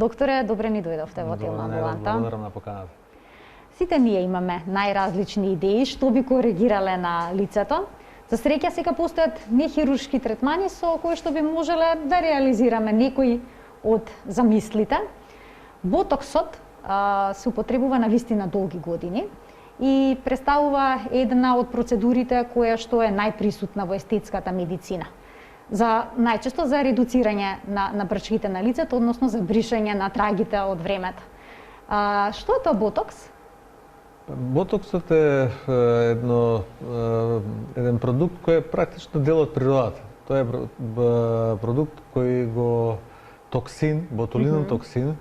Докторе, добре ни дојдовте во Тема амбуланта. Благодарам на поканата. Сите ние имаме најразлични идеи што би коригирале на лицето. За среќа сега постојат нехируршки третмани со кои што би можеле да реализираме некои од замислите. Ботоксот се употребува на вистина долги години и представува една од процедурите која што е најприсутна во естетската медицина. Најчесто за редуцирање на брчките на лицето, односно за бришање на трагите од времето. Што е тоа ботокс? Ботоксот е еден продукт кој е практично дел од природата. Тоа е продукт кој го токсин, ботулинов токсин,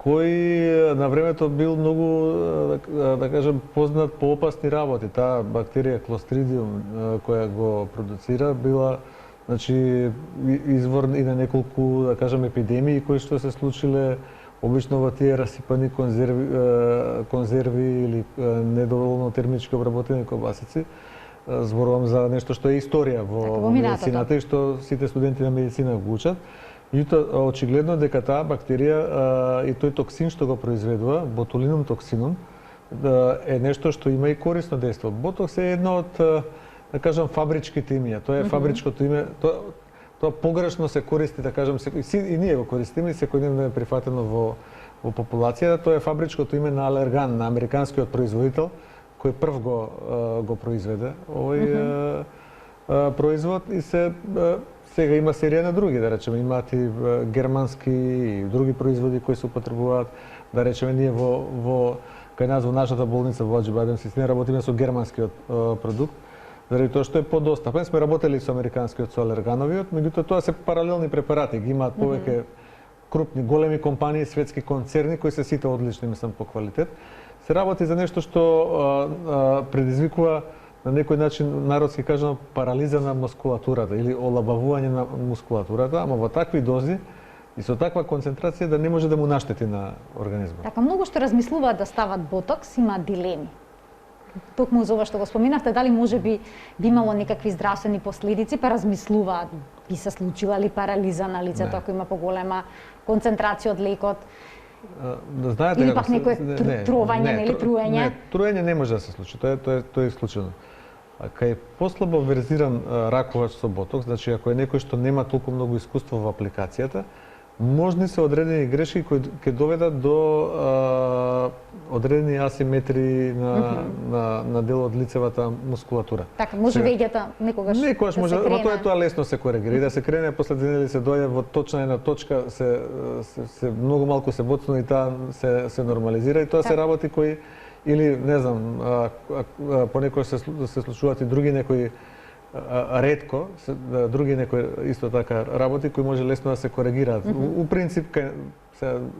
кој на времето бил многу, да кажем, познат по опасни работи. Таа бактерија Clostridium која го продуцира била, значи, извор и на неколку, да кажем, епидемии кои што се случиле обично во тие расипани конзерви или недоволно термички обработени кобасици. Зборувам за нешто што е историја во медицината и што сите студенти на медицина го учат. Меѓутоа, очигледно дека таа бактерија и тој токсин што го произведува, ботулином токсином, е нешто што има и корисно дејство. Ботокс е едно од, да кажам, фабричките имиња. Тоа е фабричкото име. Тоа погрешно се користи, да кажам, и ние го користиме, и секојдневно е прифатено во популацијата. Тоа е фабричкото име на Алерган, на американскиот производител, кој прв го произведе овој производ и сега има серија на други, да речеме, имаат и германски и други производи кои се употребуваат, да речеме, ние кај нас во нашата болница во Аџибадем Систем работиме со германскиот продукт, заради тоа што е подостапен. Сме работели со американскиот, со алергановиот, меѓутоа тоа се паралелни препарати, ги имаат повеќе крупни, големи компании, светски концерни кои се сите одлични, мислам, по квалитет. Се работи за нешто што предизвикува на некој начин, народски кажано, парализа на мускулатурата или олабавување на мускулатурата, ама во такви дози и со таква концентрација да не може да му наштети на организмот. Така, многу што размислуваат да стават ботокс, имаат дилеми. Токму за ова што го споминавте, дали може би имало некакви здравствени последици, па размислуваат би се случила ли парализа на лицето ако има поголема концентрација од лекот. Знаете, или пак некое трување или труење? Не, труење не може да се случи, тоа е исклучено. Кај послабо верзиран раковач со ботокс, значи ако е некој што нема толку многу искуство во апликацијата, можни се одредени грешки кои ќе доведат до одредени асиметрии на дел од лицевата мускулатура. Така, може веѓата некогаш може, но тоа лесно се коригира и да се крене, после денели се дојде во точна една точка, се многу малку се боцно и таа се нормализира и тоа се работи кои или не знам, понекогаш се случуваат и други некои ретко, други некои исто така работи кои може лесно да се коригираат. У принцип,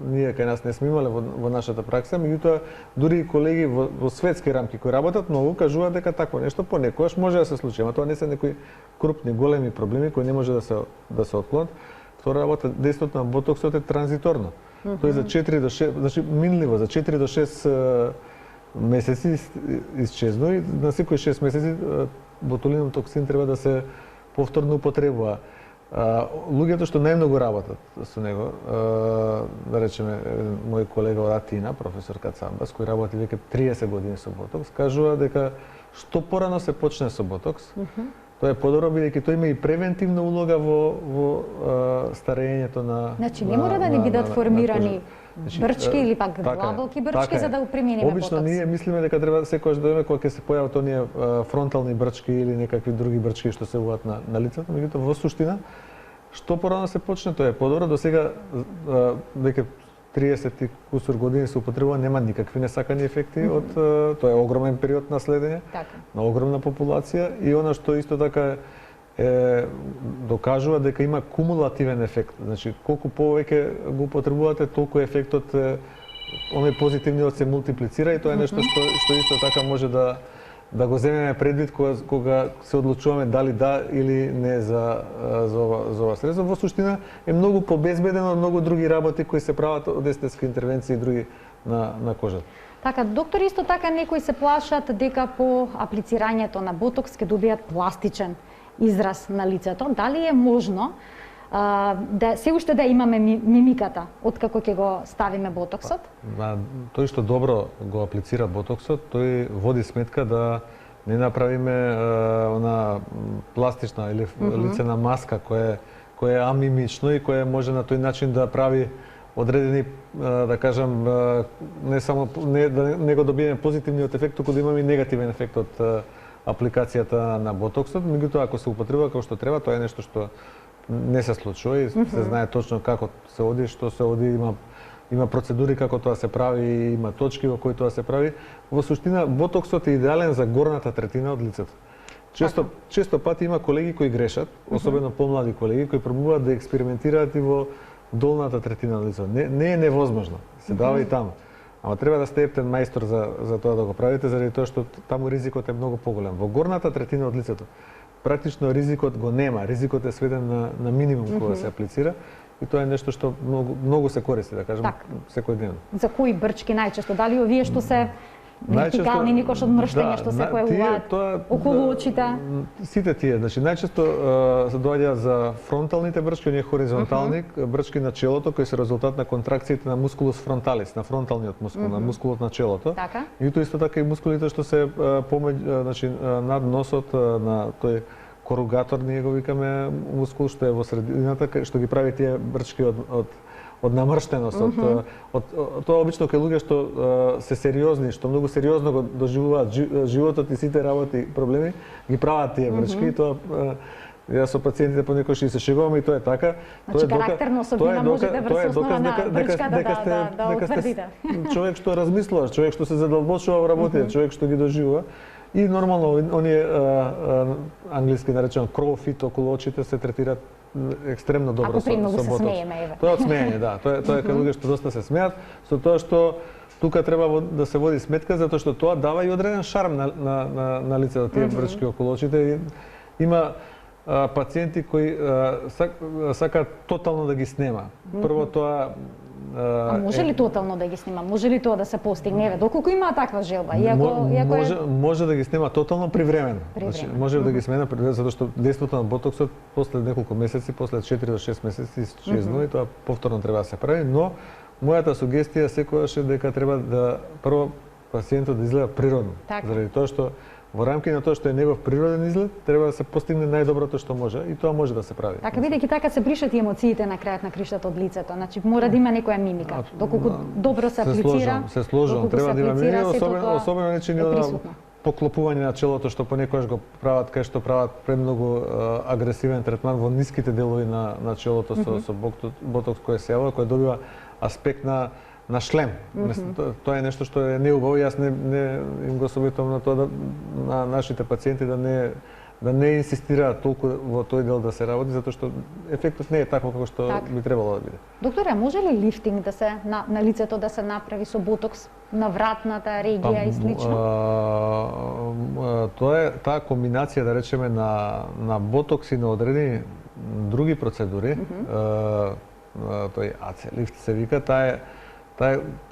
ние кај нас не сме имале во нашата пракса, меѓутоа дури и колеги во светски рамки кои работат многу кажуваат дека такво нешто понекогаш може да се случи, ама тоа не се некои крупни големи проблеми кои не може да се отклонат. Втора работа, дејството на ботоксот е транзиторно. Тој за 4 до 6, значи минливо за 4 до 6 месеци исчезнува и на секои 6 месеци ботулинов токсин треба да се повторно употребува. Луѓето што најмногу работат со него, да речеме, мој колега од Атина, професор Кацамбас, кој работи веќе 30 години со ботокс, кажува дека што порано се почне со ботокс, тоа е подобро бидејќи тоа има и превентивна улога во старењето на. Значи не мора да ни бидат формирани брчки или пак длабоки брчки за да го примениме ботокс. Обично ние мислиме дека треба секогаш да кога ќе се појават оние фронтални брчки или некакви други брчки што се уват на лицето, меѓутоа во суштина што порано се почне тоа е подобро. До сега веќе 30 и кусур години се употребува, нема никакви несакани ефекти од тоа е огромен период на следење на огромна популација и она што исто така докажува дека има кумулативен ефект. Значи, колку повеќе го употребувате, толку ефектот, оној позитивниот се мултиплицира и тоа е нешто што исто така може да го земеме предвид кога се одлучуваме дали да или не за ова средство. Во суштина е многу побезбедено од многу други работи кои се прават од естетски интервенции и други на кожата. Така, доктор, исто така некои се плашат дека по аплицирањето на ботокс ќе добијат пластичен израз на лицето. Дали е можно да се уште да имаме мимиката откако ќе го ставиме ботоксот? Тој што добро го аплицира ботоксот, тој води сметка да не направиме она пластична или лицена маска која е амимично и која може на тој начин да прави одредени, да кажам, не само да не го добиеме позитивниот ефект, туку да имаме и негативен ефект од апликацијата на ботоксот, меѓутоа ако се употребува како што треба, тоа е нешто што не се случува и се знае точно како се оди, што се оди, има процедури како тоа се прави, има точки во кои тоа се прави. Во суштина ботоксот е идеален за горната третина од лицето. Често пати има колеги кои грешат, особено помлади колеги кои пробуваат да експериментираат и во долната третина од лицето. Не е невозможно, се дава и таму. Ама треба да сте ептен мајстор за тоа да го правите, заради тоа што таму ризикот е многу поголем. Во горната третина од лицето практично ризикот го нема, ризикот е сведен на минимум кога се аплицира и тоа е нешто што многу се користи, да кажем, секојдневно. За кои брчки најчесто? Дали овие што се вертикални, никош од мрштење што се појавуваат околу очите? Сите тие, значи најчесто се доаѓа за фронталните брчки, оние хоризонтални брчки на челото кои се резултат на контракциите на мускулус фронталис, на фронталниот мускул, на мускулот на челото. Така. И тоа исто така и мускулите што се значи над носот, на тој коругатор, ние го викаме мускул што е во средината, што ги прави тие брчки од намрштеност, тоа обично кај луѓе што се сериозни, што многу сериозно го доживуваат животот и сите работи, проблеми, ги прават тие брчки и тоа ја со пациентите понекогаш и се шегуваме и тоа е така. Значи карактерна особина можете врз основа на брчка да утврдите. Човек што размислува, човек што се задолбочува во работите, човек што ги доживува. И нормално оние англиски наречено кроуфит околу очите се третираат екстремно добро со ботокс. Тоа од смеење, да. Тоа е кај луѓе што доста се смеат, со тоа што тука треба да се води сметка затоа што тоа дава и одреден шарм на лицето, тие брчки околу очите. Има пациенти кои сакаат тотално да ги снема. Прво тоа може ли тотално да ги снима? Може ли тоа да се постигне? Доколку има таква желба? Може да ги снима тотално привремено. Значи, може да ги снима затоа што дејството на ботоксот после неколку месеци, после 4 до 6 месеци исчезну и тоа повторно треба да се прави, но мојата сугестија секогаш е дека треба да прво пациентот да изгледа природно. Заради тоа што во рамки на тоа што е негов природен изглед, треба да се постигне најдоброто што може и тоа може да се прави. Така бидејќи така се бришат и емоциите на крајот на криштата од лицето. Значи мора да има некоја мимика. Доколку добро се аплицира, се сложам, треба да има мимика, особено нечини поклопување на челото што понекогаш го прават кај што прават премногу агресивен третман во ниските делови на челото со ботокс кој се јавува, кој добива аспект на шлем. Тоа е нешто што е неубаво. Јас не им го советувам на тоа на нашите пациенти да не инсистираат толку во тој дел да се работи, затоа што ефектот не е таков како што би требало да биде. Докторе, може ли лифтинг да се на лицето да се направи со ботокс на вратната регија и слично? Тоа е таа комбинација, да речеме, на ботокс и на одредени други процедури. Тој АЦ лифт се вика, таа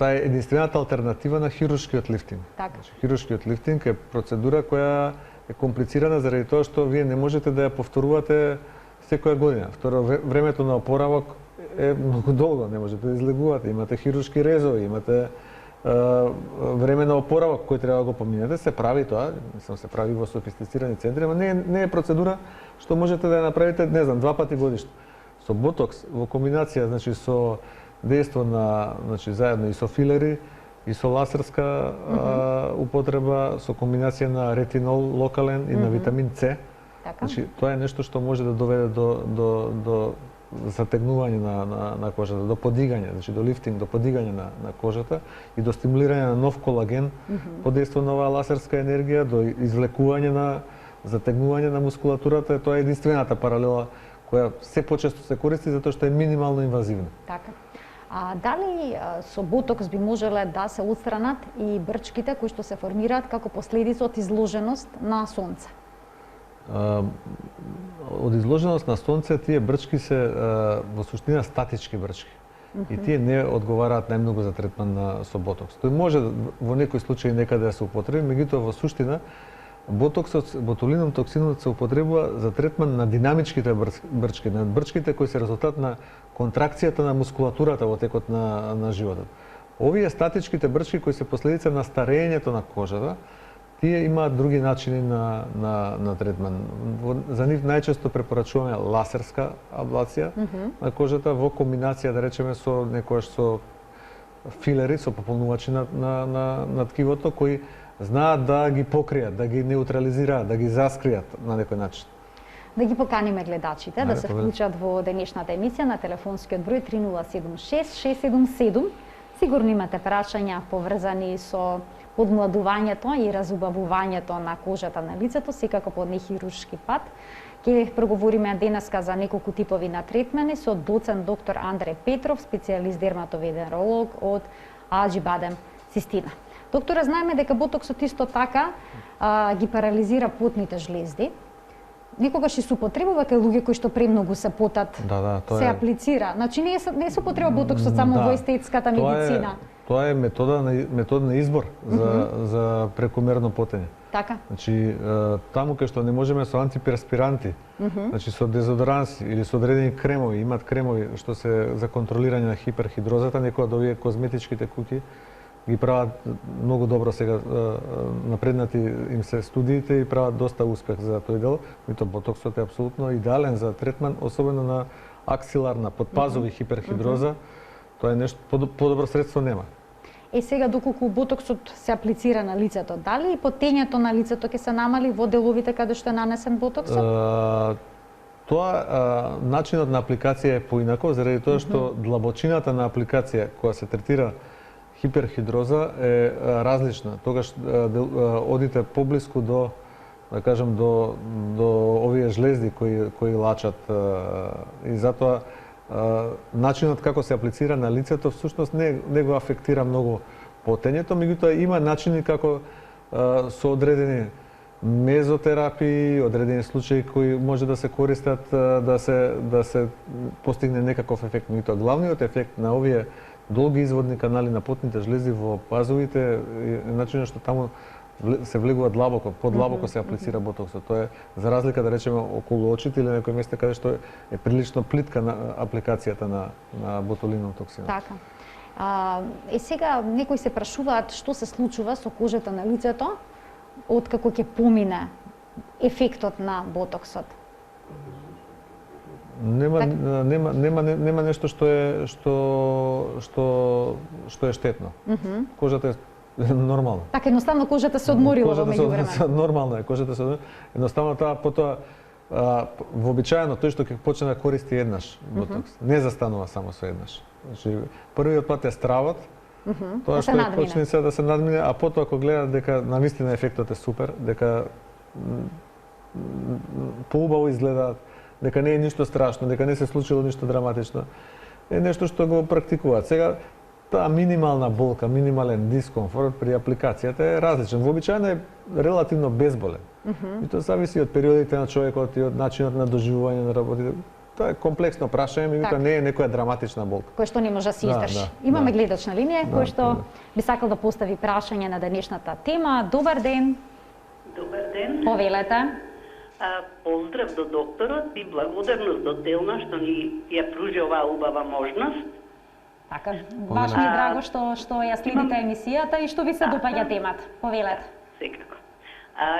е единствената алтернатива на хируршкиот лифтинг. Значи, хируршкиот лифтинг е процедура која е комплицирана заради тоа што вие не можете да ја повторувате секоја година. Второ, времето на опоравок е многу долго, не можете да излегувате, имате хируршки резови, имате време на опоравок кој треба да го поминете, се прави тоа, се прави во софистицирани центри, ама не е процедура што можете да ја направите, не знам, 2 пати годишно. Со ботокс во комбинација, значи со дејство значи заедно и со филери, и со лазерска употреба, со комбинација на ретинол локален и на витамин С. Значи тоа е нешто што може да доведе до затегнување на кожата, до подигање, значи до лифтинг, до подигање на кожата и до стимулирање на нов колаген под дејство на оваа лазерска енергија, до извлекување на затегнување на мускулатурата. Тоа е единствената паралела која се почесто се користи затоа што е минимално инвазивна. Така. Дали со ботокс би можеле да се отстранат и брчките кои што се формираат како последица од изложеност на сонце? Од изложеност на сонце тие брчки се во суштина статички брчки. И тие не одговараат најмногу за третман со ботокс. Тој може во некои случаи некаде да се употреби, меѓутоа во суштина ботоксот, ботулинум токсинот се употребува за третман на динамичките брчки, на брчките кои се резултат на контракцијата на мускулатурата во текот на животот. Овие статичките брчки кои се последица на старењето на кожата, тие имаат други начини на третман. За нив најчесто препорачуваме ласерска аблација на кожата во комбинација, да речеме, со некојаш со филери, со пополнувачи на ткивото, кои знаат да ги покријат, да ги неутрализираат, да ги заскријат на некој начин. Да ги поканиме гледачите да се вклучат во денешната емисија на телефонскиот број 3076-677. Сигурно имате прашања поврзани со подмладувањето и разубавувањето на кожата на лицето, секако по нехируршки пат. Ќе проговориме денеска за неколку типови на третмани со доцент доктор Андре Петров, специјалист дерматовенеролог од Аџибадем, Систина. Докторе, знаеме дека ботоксот исто така ги парализира потните жлезди. Некогаш и се употребува кај луѓе кои што премногу се потат, тоа се аплицира. Значи не се употреба ботоксот само во естетската медицина. Тоа е метода на избор за прекомерно потење. Така. Значи таму кај што не можеме со антиперспиранти, значи со дезодоранси или со одредени кремови, имат кремови што се за контролирање на хиперхидрозата, некои од овие козметичките куќи ги прават многу добро сега, напреднати им се студиите и прават доста успех за тој дел. Мито ботоксот е апсолутно идеален за третман, особено на аксиларна, подпазови хиперхидроза. Тоа е нешто подобро средство нема. Сега доколку ботоксот се аплицира на лицето, дали и потењето на лицето ќе се намали во деловите каде што е нанесен ботоксот? Тоа начинот на апликација е поинаков заради тоа што длабочината на апликација која се третира хиперхидроза е различна. Тогаш одите поблиску до, да кажем, до овие жлезди кои лачат и затоа начинот како се аплицира на лицето всушност не го афектира многу потењето, меѓутоа има начини како со одредени мезотерапии, одредени случаи кои може да се користат да се постигне некаков ефект. Меѓутоа главниот ефект на овие долги изводни канали на потните жлези во пазовите е начинот што таму се влегува длабоко, подлабоко се аплицира ботоксот. Тоа е за разлика да речеме околу очите или некој место каде што е прилично плитка на апликацијата на ботулинум токсинот. Така. Сега некои се прашуваат што се случува со кожата на лицето откако ќе помине ефектот на ботоксот. Нема нешто што е штетно. Кожата е нормално. Така едноставно кожата се одморила во меѓувреме. Нормално е, кожата се едноставно таа потоа вообичаено тој што ќе почне да користи еднаш ботокс, не застанува само со еднаш. Значи првиот пат е стравот, тоа што почне се да се надмине, а потоа кога гледа дека навистина ефектот е супер, дека поубаво изгледаат, дека не е ништо страшно, дека не се случило ништо драматично, е нешто што го практикуваат. Сега, таа минимална болка, минимален дискомфорт при апликацијата е различен. Вообичаено е релативно безболен. И тоа зависи од периодите на човекот и од начинот на доживување на работите. Тоа е комплексно прашање, меѓутоа не е некоја драматична болка. Кој што не може да се издржи. Имаме гледач на линија кој што би сакал да постави прашање на денешната тема. Добар ден. Добар ден. Повелете. Поздрав до докторот и благодарност до Телна што ни ја пружи оваа убава можност. Така, баш ми е драго што ја следите емисијата и што ви се допаѓа темата. Повелете. Секако.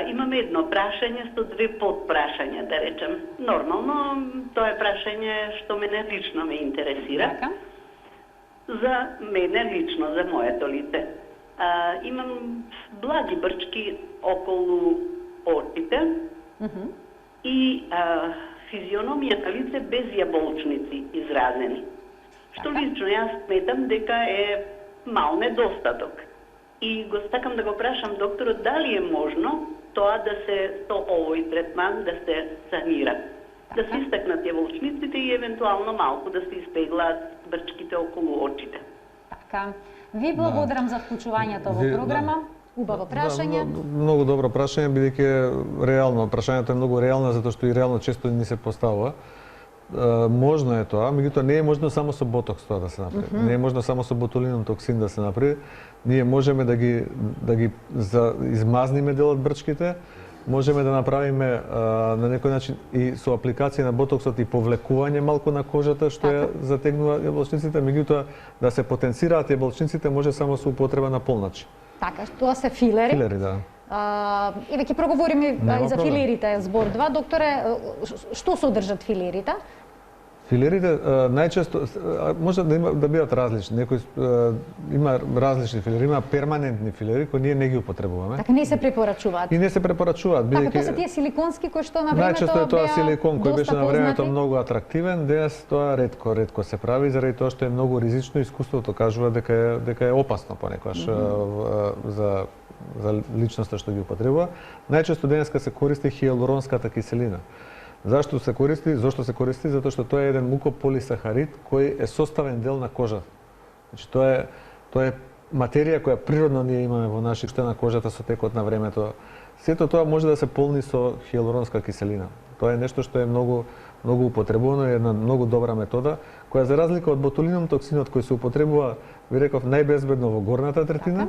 Имаме едно прашање со две подпрашања, да речем. Нормално, тоа е прашање што мене лично ме интересира. Така. За мене лично, за моето лице. Имам благи брчки околу очите и физиономијата лице без јаболчници изразени. Што лично јас сметам дека е мал недостаток. И го сакам да го прашам докторот дали е можно тоа да се со овој третман да се санира. Да се истакнат јаволчниците и евентуално малку да се испеглаат брчките околу очите. Така. Ви благодарам за вклучувањето во програма. Убаво прашање. Многу добро прашање, бидејќи реално прашањето е многу реално затоа што и реално често ни се поставува. Можно е тоа, меѓутоа не е можно само со ботокс тоа да се направи. Не е можно само со ботулинум токсин да се направи. Ние можеме да ги измазниме дел од брчките, можеме да направиме на некој начин и со апликација на ботоксот и повлекување малку на кожата што ја затегнува јаболчниците, меѓутоа да се потенцираат јаболчниците може само со употреба на полначи. Така, тоа се филери. Филери, да. Еве ќе проговориме и за проблем. филерите збор 2. Докторе, што содржат филерите? Филерите најчесто може да бидат различни. Некои има различни филери, има перманентни филери кои ние не ги употребуваме. Така не се препорачуваат. И не се препорачуваат, Така, бидејќи тоа се тие силиконски кои што на времето најчесто е тоа беа силикон кој беше доста на времето познати. многу атрактивен, денес тоа ретко се прави заради тоа што е многу ризично, искуството кажува дека е опасно понекогаш за личноста што ги употребува. Најчесто денеска се користи хијалуронската киселина. Зашто се користи? Зошто се користи? Затоа што тоа е еден мукополисахарид кој е составен дел на кожата. Значи тоа е материја која природно ние имаме во нашите на кожата со текот на времето. Сето тоа може да се полни со хијалуронска киселина. Тоа е нешто што е многу употребувано и една многу добра метода која за разлика од ботулином токсинот кој се употребува, ви реков, најбезбедно во горната третина.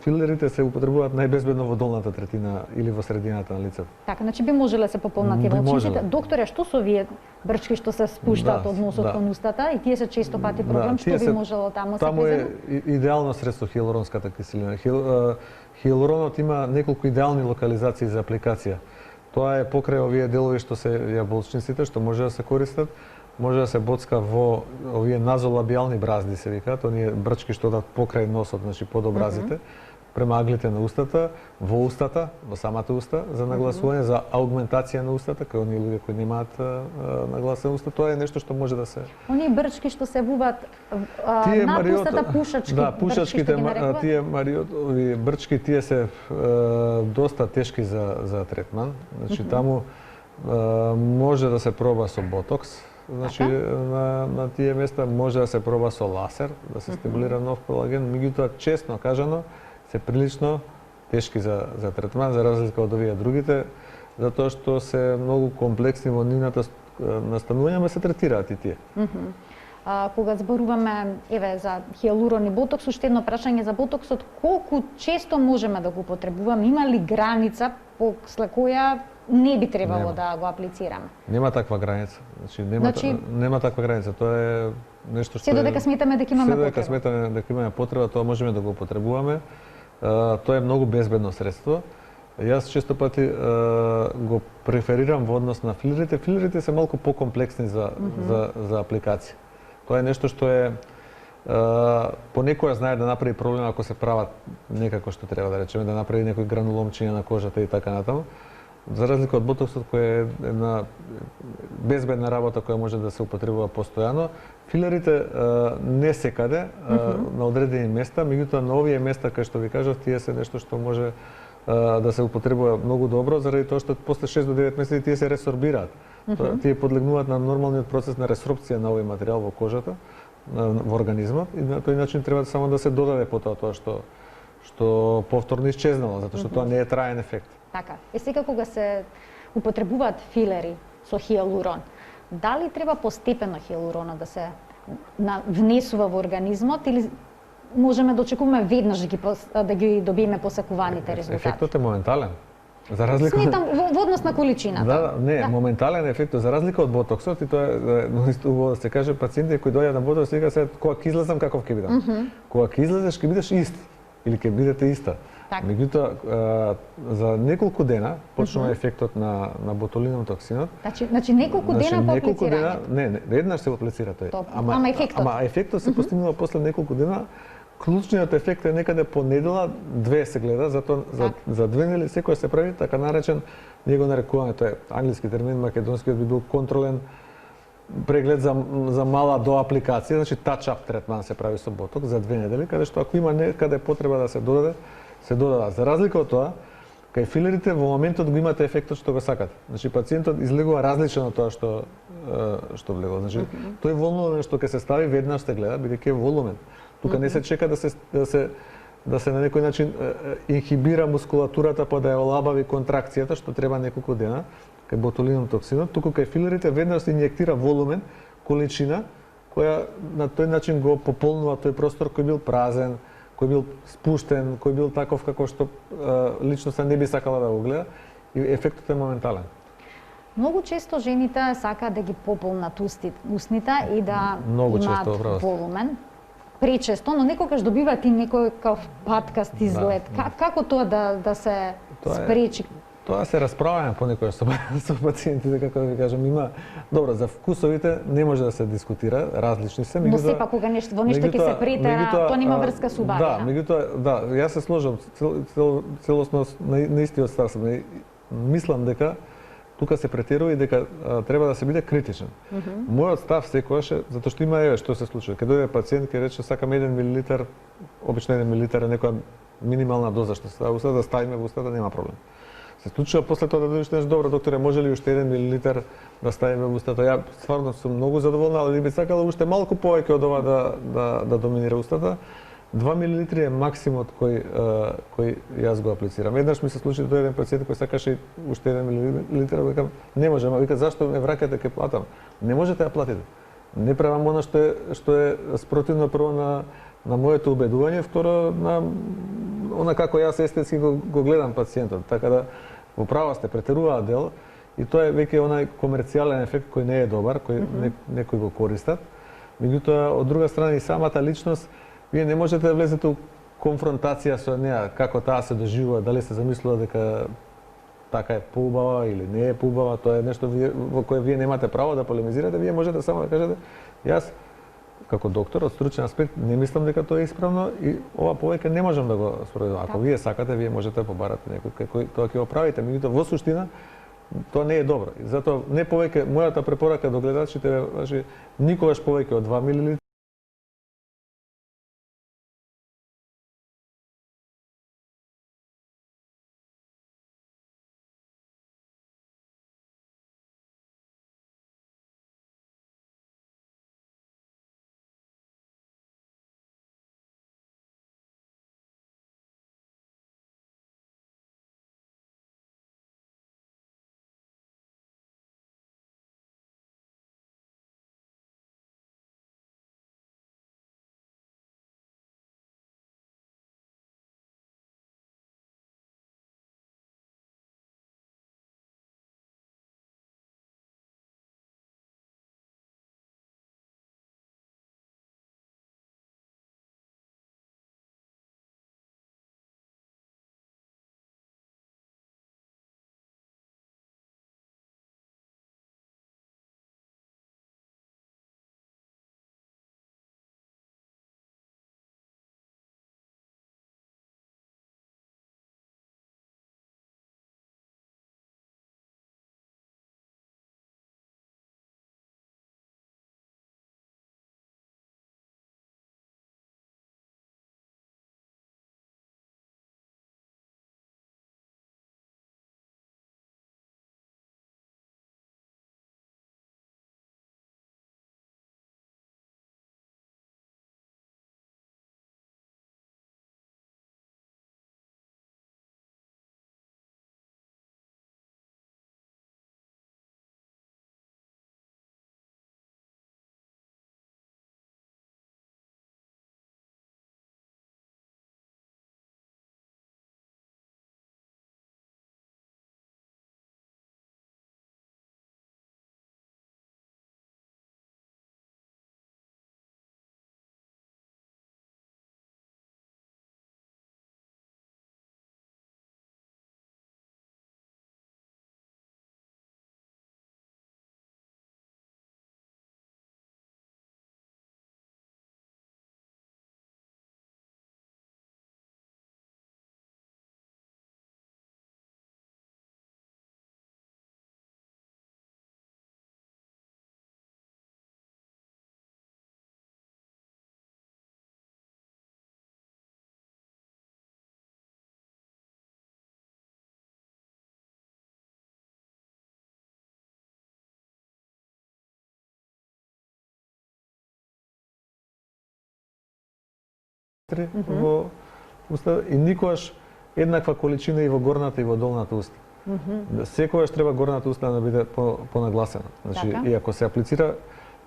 Филерите се употребуваат најбезбедно во долната третина или во средината на лицето. Така, значи би можеле да се пополнат Би волчиците. можеле. Докторе, што со овие брчки што се спуштаат од носот кон устата и тие се често пати проблем, што би можело таму се Таму е презема? идеално средство хијалуронската киселина. Хијалуронот има неколку идеални локализации за апликација. Тоа е покрај овие делови што се јаболчниците, што може да се користат, може да се боцка во овие назолабијални бразди се викаат, оние брчки што одат покрај носот, значи под образите, према аглите на устата, во самата уста, за нагласување, за аугментација на устата, кај оние луѓе кои немаат нагласен уста, тоа е нешто што може да се... Оние брчки што се вуваат Тие над мариот- устата, пушачки, Да, брчки пушачките, што ги нарекуваат? тие мариотови брчки, тие се доста тешки за третман. Значи таму може да се проба со ботокс, значи на тие места може да се проба со ласер, да се стимулира нов колаген, меѓутоа честно кажано се прилично тешки за третман, за разлика од овие другите, затоа што се многу комплексни во нивната настанување, ама се третираат и тие. Кога зборуваме за хијалурон и ботокс, уште едно прашање за ботоксот, колку често можеме да го употребуваме? Има ли граница после која не би требало да го аплицираме? Нема таква граница. Нема таква граница. Тоа е нешто што се додека сметаме дека имаме потреба. Се додека сметаме дека имаме потреба, тоа можеме да го употребуваме. Тоа е многу безбедно средство. Јас често пати го преферирам во однос на филерите. Филерите се малку покомплексни за апликација. Тоа е нешто што е понекоја знае да направи проблем ако се прават некако што треба, да речеме, да направи некој грануломчиња на кожата и така натаму. За разлика од ботоксот кој е една безбедна работа која може да се употребува постојано, филерите не секаде на одредени места, меѓутоа на овие места кај што ви кажав, тие се нешто што може да се употребува многу добро заради тоа што после 6 до 9 месеци тие се ресорбираат. Тие подлегнуваат на нормалниот процес на ресорбција на овој материјал во кожата, во организмот и на тој начин треба само да се додаде потоа тоа што повторно исчезнало, затоа што тоа не е траен ефект. Така. Сега кога се употребуваат филери со хијалурон, дали треба постепено хијалуронот да се внесува во организмот или можеме да очекуваме веднаш да ги добиеме посакуваните резултати? Ефектот е моментален. За разлика Сметам во однос на количината. Моментален ефект, за разлика од ботоксот, и тоа е исто убаво да се каже, пациенти кои доаѓаат на ботокс сега се кога ќе излезам каков ќе бидам. Кога ќе излезеш ќе бидеш ист или ќе бидете иста. Меѓутоа за неколку дена почнува ефектот на ботулином токсинот. Значи неколку дена по аплицирање. Не, веднаш се аплицира тој. Ама ефектот се постигнува после неколку дена. Клучниот ефект е некаде по недела, 2 се гледа, затоа за 2 недели секој се прави така наречен, ние го нарекуваме, тоа е англиски термин, македонскиот би бил контролен преглед за мала доапликација, значи touch-up третман се прави со ботокс за 2 недели, каде што ако има некаде потреба да се додаде, се додава. За разлика од тоа, кај филерите во моментот го имате ефектот што го сакате. Значи пациентот излегува различно од тоа што влегува. Значи тој волнуван што ќе се стави веднаш се гледа, бидејќи е волумен. Тука не се чека да се на некој начин инхибира мускулатурата па да ја олабави контракцијата што треба неколку дена кај ботулинум токсинот, туку кај филерите веднаш се инјектира волумен, количина која на тој начин го пополнува тој простор кој бил празен, кој бил спуштен, кој бил таков како што личноста не би сакала да го гледа и ефектот е моментален. Многу често жените сакаат да ги пополнат устните и да Многу често, имаат право сте. волумен. Пречесто, но некогаш добиваат и некој кај паткаст изглед. Како тоа да се Тоа е- спречи? Тоа се расправаме понекогаш со пациентите, како да ви кажам, има добро за вкусовите не може да се дискутира, различни се, Но сепак кога во нешто ќе се претера, тоа нема врска со убавина. Да, меѓутоа, да, јас се сложам целосно на истиот став сум. Мислам дека тука се претерува и дека треба да се биде критичен. Мојот став секогаш е затоа што има што се случува. Кога дојде пациент ќе рече сакам 1 милилитар, обично 1 милилитар е некоја минимална доза што се устата, да ставиме во устата нема проблем. Се случува после тоа да дојдеш нешто добро, докторе, може ли уште 1 милилитар да ставиме во устата? Ја стварно сум многу задоволна, ali би сакала уште малку повеќе од ова да доминира устата. 2 милилитри е максимот кој јас го аплицирам. Еднаш ми се случи да дојде пациент кој сакаше уште 1 милилитар, викам не може, вика зашто ме враќате ке платам? Не можете да платите. Не правам она што е спротивно прво на моето убедување, второ на она како јас естетски го гледам пациентот. Така да во право сте претеруваат дел и тоа е веќе онај комерцијален ефект кој не е добар, кој некои го користат. Меѓутоа од друга страна и самата личност вие не можете да влезете у конфронтација со неа, како таа се доживува, дали се замислува дека така е поубава или не е поубава, тоа е нешто во кое вие немате право да полемизирате, вие можете само да кажете јас како доктор од стручен аспект не мислам дека тоа е исправно и ова повеќе не можам да го спроведувам. Ако вие сакате, вие можете да побарате некој кој тоа ќе го правите, меѓутоа во суштина тоа не е добро. И затоа не повеќе мојата препорака до гледачите е никогаш повеќе од 2 мл. во уста и никогаш еднаква количина и во горната и во долната уста. Секогаш треба горната уста да биде понагласена. Значи, Така. и ако се аплицира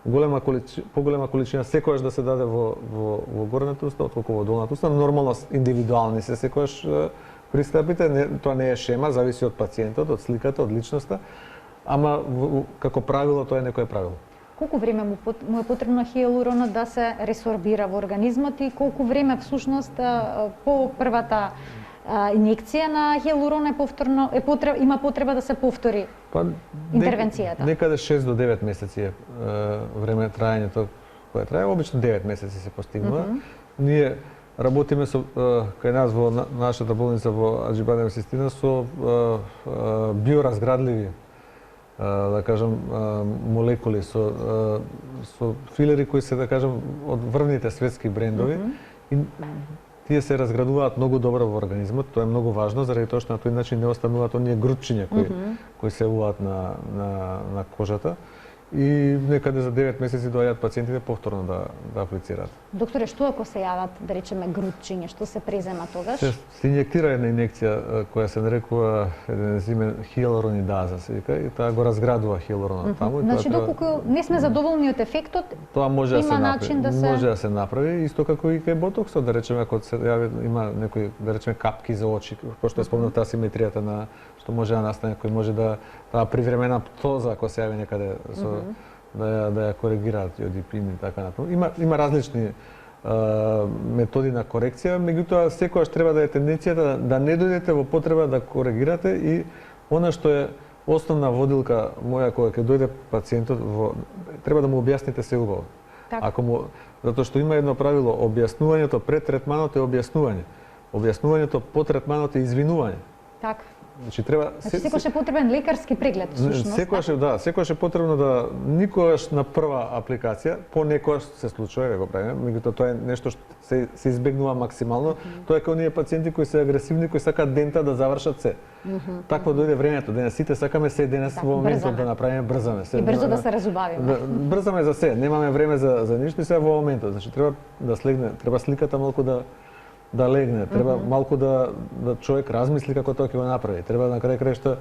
поголема количина секогаш да се даде во горната уста отколку во долната уста. Нормално индивидуални се секогаш пристапите, тоа не е шема, зависи од пациентот, од сликата, од личноста, ама како правило тоа е некое правило. Колку време му е потребно хијалуронот да се ресорбира во организмот и колку време всушност по првата инjekција на хијалурон има потреба да се повтори интервенцијата? Некаде 6 до 9 месеци е време траењето кое трае, обично 9 месеци се постигнува. Ние работиме со кај нас во нашата болница во Аџибадем Систина со биоразградливи да кажам молекули со филери кои се да кажам од врвните светски брендови и тие се разградуваат многу добро во организмот. Тоа е многу важно заради тоа што на тој начин не остануваат оние грудчиња кои се уваат на кожата. И некаде за 9 месеци доаѓаат пациентите повторно да аплицираат. Докторе, што ако се јават, да речеме, грудчиња, што се презема тогаш? Се инјектира една инјекција која се нарекува еден ензимен хијалуронидаза, се вика, и таа го разградува хијалуронот таму. Значи, доколку не сме задоволни од ефектот, тоа може има начин да се... Може да се направи, исто како и кај ботоксот, да речеме, ако се јави, има некои, да речеме, капки за очи, пошто е спомнав таа симетријата на што може да настане, кој може да таа привремена птоза ако се јави некаде со да ја коригираат јодипини и така например. Има различни методи на корекција, меѓутоа секогаш треба да е тенденцијата да не дојдете во потреба да коригирате и она што е основна водилка моја кога ќе дојде пациентот треба да му објасните се убаво. Затоа што има едно правило, објаснувањето пред третманот е објаснување. Објаснувањето по третманот е извинување. Така. Значи секогаш е потребен лекарски преглед, всушност. Секогаш е потребно да никогаш на прва апликација, понекогаш се случува да го правиме, меѓутоа тоа е нешто што се избегнува максимално. Тоа е кај оние пациенти кои се агресивни, кои сакаат дента да завршат се. Такво дојде времето, денес сите сакаме се денес во моментот да направиме, брзаме се. И брзо да се разубавиме. Брзаме за се, немаме време за ништо и се во моментот. Значи треба да слегне, треба сликата малку да легне, треба малку да човек размисли како тоа ќе го направи. Треба на крај крајшта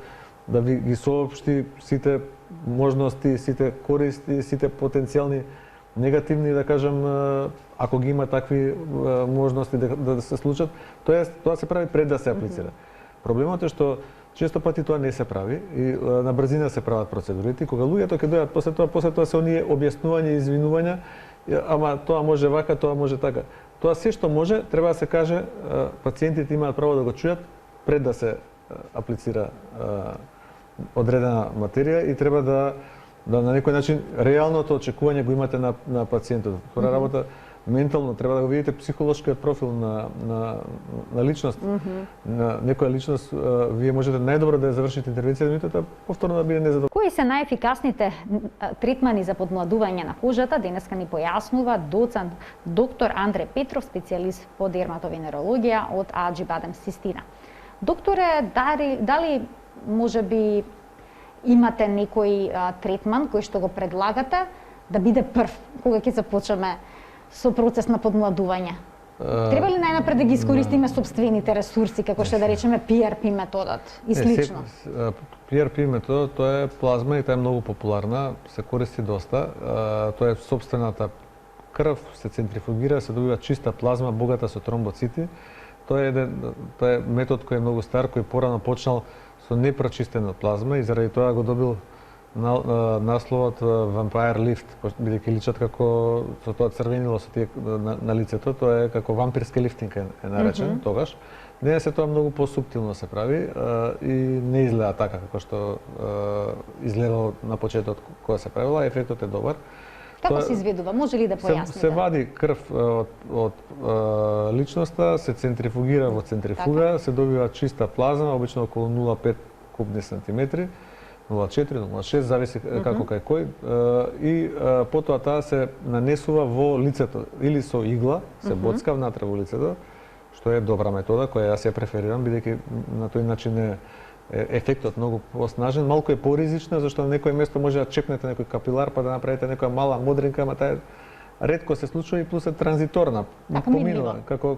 да ви ги соопшти сите можности, сите користи, сите потенцијални негативни, да кажам, ако ги има такви можности да се случат, тоа се прави пред да се аплицира. Проблемот е што често пати тоа не се прави и на брзина се прават процедурите. Кога луѓето ќе дојдат после тоа се оние објаснувања и извинувања, ама тоа може вака, тоа може така. Тоа се што може, треба да се каже, пациентите имаат право да го чујат пред да се аплицира одредена материја и треба да на некој начин реалното очекување го имате на пациентот. Втора работа, ментално треба да го видите психолошкиот профил на личност. На некоја личност вие можете најдобро да ја завршите интервенција, меѓутоа повторно да биде незадоволен. Кои се најефикасните третмани за подмладување на кожата? Денеска ни појаснува доцент доктор Андре Петров, специјалист по дерматовенерологија од Аџибадем Систина. Докторе, дали можеби имате некој третман кој што го предлагате да биде прв кога ќе започнеме со процес на подмладување? Треба ли најнапред да ги искористиме сопствените ресурси, како што да речеме PRP методот и слично? PRP методот, тоа е плазма и таа е многу популарна, се користи доста. Тоа е сопствената крв, се центрифугира, се добива чиста плазма, богата со тромбоцити. Тоа е метод кој е многу стар, кој порано почнал со непрочистена плазма и заради тоа го добил насловот Vampire Lift, бидејќи личат како со тоа црвенило со тие на лицето, тоа е како вампирски лифтинг е наречен тогаш. Денес тоа многу посуптилно се прави и не изгледа така како што изгледало на почетокот кога се правила, ефектот е добар. Како се изведува? Може ли да појасните? Се вади крв од личноста, се центрифугира во центрифуга, се добива чиста плазма, обично околу 0,5 кубни сантиметри, 0,4, 0,6, зависи како кај кој, и потоа таа се нанесува во лицето, или со игла, се боцка внатре во лицето, што е добра метода, која јас ја преферирам, бидејќи на тој начин е ефектот многу поснажен, малку е поризична, зашто на некој место може да чекнете некој капилар па да направите некоја мала модринка, ама таа ретко се случува и плюс е транзиторна, поминува, како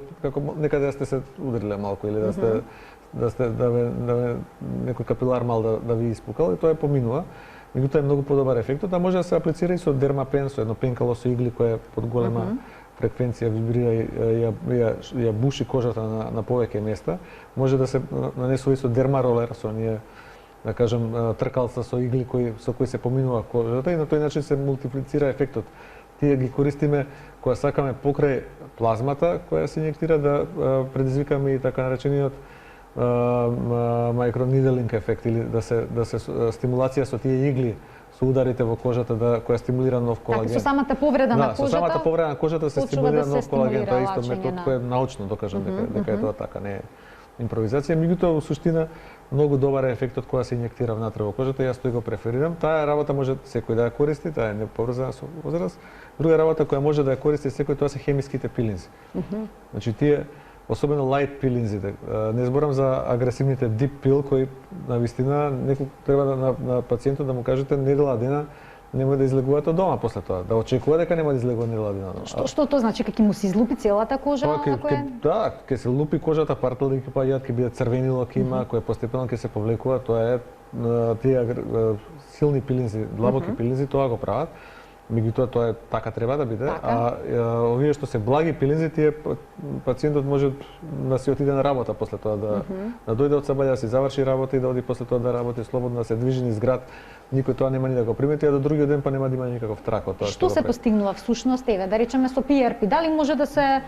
некаде да сте се удриле малку или да некој капилар мал да ви испукал и тоа е поминува. меѓутоа е многу подобар ефектот, а може да се аплицира и со дермапен, со едно пенкало со игли која е под голема фреквенција вибрира и ја буши кожата на повеќе места. Може да се нанесува и со дермаролер, со оние, да кажем, тркалца со игли со кои се поминува кожата и на тој начин се мултиплицира ефектот. Тие ги користиме кога сакаме покрај плазмата која се инјектира да предизвикаме и така наречениот microneedling ефект или да се стимулација со тие игли со ударите во кожата која стимулира нов колаген. Така, со самата повреда на кожата. Да, со самата повреда на кожата се стимулира нов колаген, тоа е исто метод кој е научно докажан дека е тоа така, не е импровизација, меѓутоа во суштина многу добар е ефектот кога се инјектира внатре во кожата, јас тој го преферирам. Таа работа може секој да ја користи, таа е неповрзана со возраст. Друга работа која може да ја користи секој, тоа се хемиските пилинзи. Значи тие особено light пилинзите. Не зборам за агресивните deep pill кои на вистина некој треба на пациентот да му кажете недела дена нема да излегувате од дома после тоа, да очекува дека нема да излегува недела дена. Што тоа значи, ќе му се излупи целата кожа? Да, ќе се лупи кожата, партали ќе паѓаат, ќе биде црвенило, ќе има, кој постепено ќе се повлекува, тоа е тие силни пилинзи, длабоки пилинзи тоа го прават. Меѓутоа тоа е така треба да биде, а овие што се благи пилинзи, тие пациентот може да си отиде на работа после тоа, да дојде од сабања, да си заврши работа и да оди после тоа да работи слободно, да се движи низ град. Никој тоа нема ни да го примети, а до другиот ден па нема да има никаков трак од тоа. Што се постигнува всушност, да речеме со PRP? Дали може да се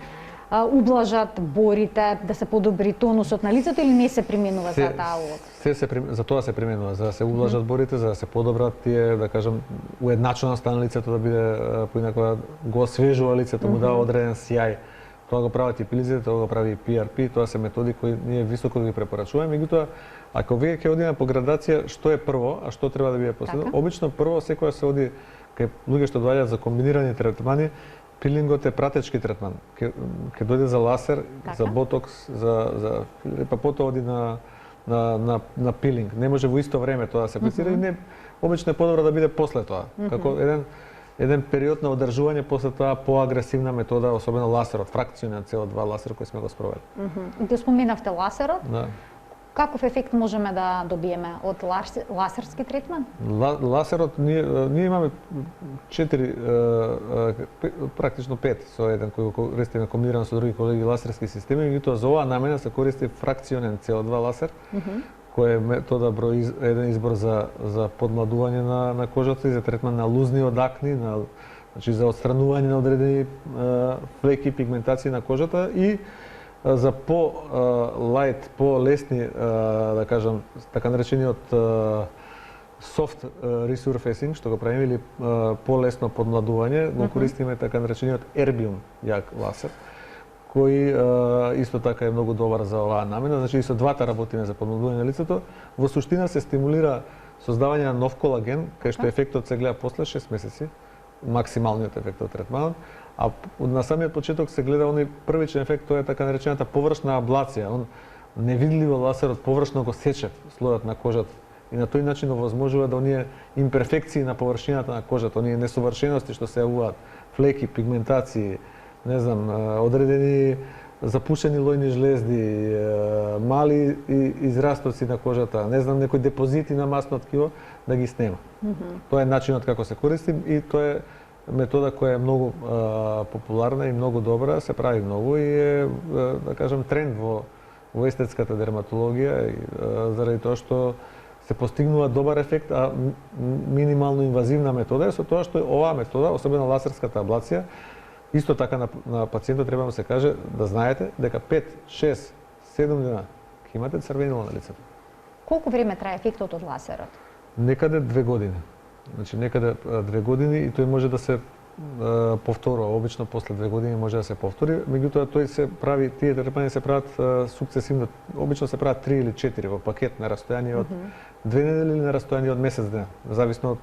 ублажат борите, да се подобри тонусот на лицето или не се применува за таа улога? За тоа се применува, за да се ублажат борите, за да се подобрат тие, да кажам, уедначеноста на лицето да биде поинаква го освежува лицето, му дава одреден сјај. Тоа го прават и пилизите, тоа го прави и PRP, тоа се методи кои ние високо ги препорачуваме. Меѓутоа, ако вие ќе одиме по градација, што е прво, а што треба да биде последно? Обично прво секоја се оди кај луѓе што доаѓаат за комбинирани третмани. Пилингот е пратечки третман. Ќе дојде за ласер, за ботокс, па потоа оди на пилинг. Не може во исто време тоа да се аплицира и не обично е подобро да биде после тоа. Како еден период на одржување после тоа поагресивна метода, особено ласерот, фракционен CO2 ласер кој сме го спровели. Го споменавте ласерот? Да. Каков ефект можеме да добиеме од ласерски третман? Ласерот, ние имаме 4, практично 5 со еден кој го користиме комбинирано со други колеги ласерски системи, меѓутоа за оваа намена се користи фракционен CO2 ласер, кој е метода број еден избор за подмладување на кожата и за третман на лузниот акни, значи за отстранување на одредени флеки, пигментации на кожата и за по-лајт, по-лесни, да кажам, така наречениот soft resurfacing, што го правиме, или по-лесно подмладување, го користиме така наречениот ербиум јак ласер, кој исто така е многу добар за оваа намена, значи и со двата работиме за подмладување на лицето. Во суштина се стимулира создавање на нов колаген, кај што ефектот се гледа после 6 месеци, максималниот ефект од третманот, а на самиот почеток се гледа оној првичен ефект, тоа е така наречената површна аблација. Он невидливо ласерот површно го сече слојот на кожата и на тој начин овозможува да оние имперфекции на површината на кожата, оние несовршености што се јавуваат, флеки, пигментации, не знам, одредени запушени лојни жлезди, мали израстоци на кожата, не знам, некои депозити на масно ткиво, да ги снема. Тоа е начинот како се користи и тоа е метода која е многу популарна и многу добра, се прави многу и е, да кажам, тренд во естетската дерматологија, заради тоа што се постигнува добар ефект, а минимално инвазивна метода е со тоа што оваа метода, особено ласерската аблација, исто така на пациентот треба да се каже да знаете дека 5, 6, 7 дена ќе имате црвенило на лицето. Колку време трае ефектот од ласерот? Некаде 2 години. Значи некаде 2 години и тој може да се повторува. Обично после 2 години може да се повтори, меѓутоа тој се прави, тие третмани се прават сукцесивно. Обично се прават 3 или 4 во пакет на растојание од 2 недели или на растојание од месец дена, зависно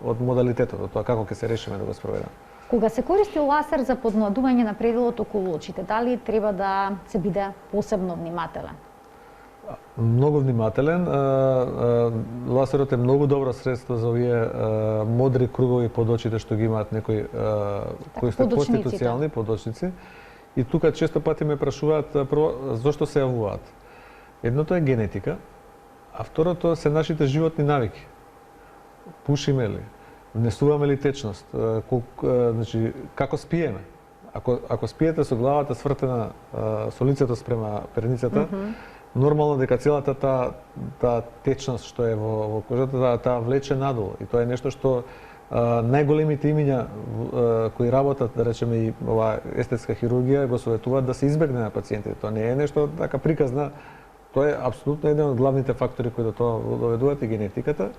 од модалитетот, од тоа како ќе се решиме да го спроведеме. Кога се користи ласер за подмладување на пределот околу очите, дали треба да се биде посебно внимателен? Многу внимателен. Ласерот е многу добро средство за овие модри кругови под очите што ги имаат некои кои се конституцијални подочници. И тука често пати ме прашуваат прво зошто се јавуваат. Едното е генетика, а второто се нашите животни навики. пушиме ли, внесуваме ли течност, значи како спиеме. Ако спиете со главата свртена со лицето спрема перницата, нормално дека целата таа течност што е во кожата, таа влече надолу. И тоа е нешто што најголемите имиња кои работат, да речеме, и ова естетска хирургија го советуваат да се избегне на пациентите. Тоа не е нешто така приказна, тоа е апсолутно еден од главните фактори кои до тоа доведуваат и генетиката.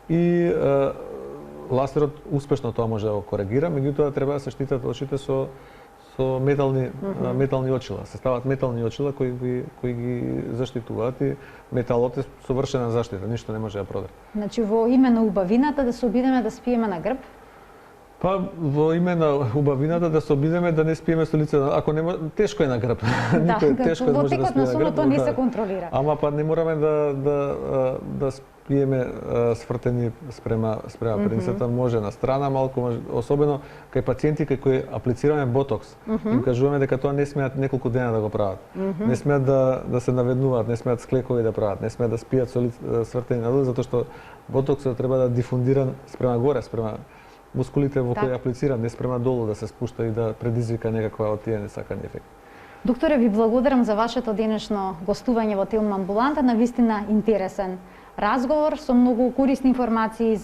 И лазерот успешно тоа може да го коригира, меѓутоа треба да се штитат очите со метални очила. Се стават метални очила кои ги заштитуваат и металот е совршена заштита, ништо не може да продре. Значи во име на убавината да се обидеме да спиеме на грб? Па во име на убавината да се обидеме да не спиеме со лице, ако не тешко е на грб. Тешко во текот на сонот не се контролира. Ама па не мораме да спиеме свртени спрема перницата, може на страна малку, може, особено кај пациенти кои аплицираме ботокс. Им кажуваме дека тоа не смеат неколку дена да го прават. Не смеат да се наведнуваат, не смеат склекови да прават, не смеат да спијат со свртени надолу, затоа што ботоксот треба да дифундира спрема горе, спрема мускулите во кои аплицира, не спрема долу да се спушта и да предизвика некаква од тие несакани ефекти. Докторе, ви благодарам за вашето денешно гостување во Телма амбуланта, навистина интересен разговор со многу корисни информации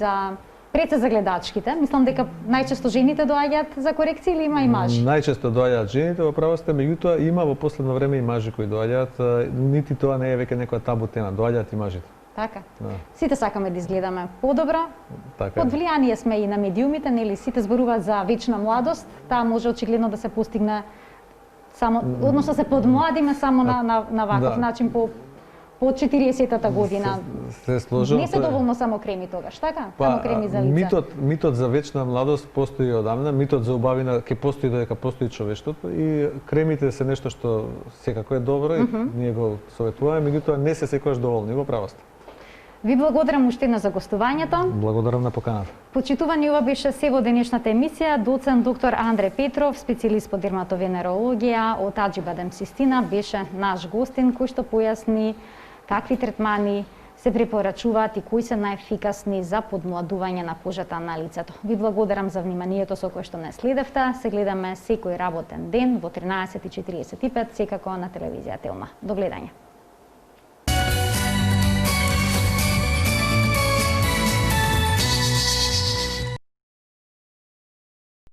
пред се за гледачките. Мислам дека најчесто жените доаѓаат за корекција или има и мажи? Најчесто доаѓаат жените, во право сте, меѓутоа има во последно време и мажи кои доаѓаат, нити тоа не е веќе некоја табу тема, доаѓаат и мажите. Така. Да. Сите сакаме да изгледаме подобро. Така. Под влијание сме и на медиумите, нели сите зборуваат за вечна младост, таа може очигледно да се постигне само, односно се подмладиме само на ваков начин по 40-та година. Се сложам. Не се доволно само креми тогаш, така? Само креми за лице. Митот за вечна младост постои одамна, митот за убавина ќе постои додека постои човештвото и кремите се нешто што секако е добро и ние го советуваме, меѓутоа не се секогаш доволни, во право сте. Ви благодарам уште еднаш за гостувањето. Благодарам на поканата. Почитувани, ова беше се во денешната емисија. Доцент доктор Андре Петров, специјалист по дерматовенерологија од Аџибадем Систина, беше наш гостин кој што појасни какви третмани се препорачуваат и кои се најефикасни за подмладување на кожата на лицето. Ви благодарам за вниманието со кое што не следевте. Се гледаме секој работен ден во 13:45 секако на телевизија Телма. До гледање.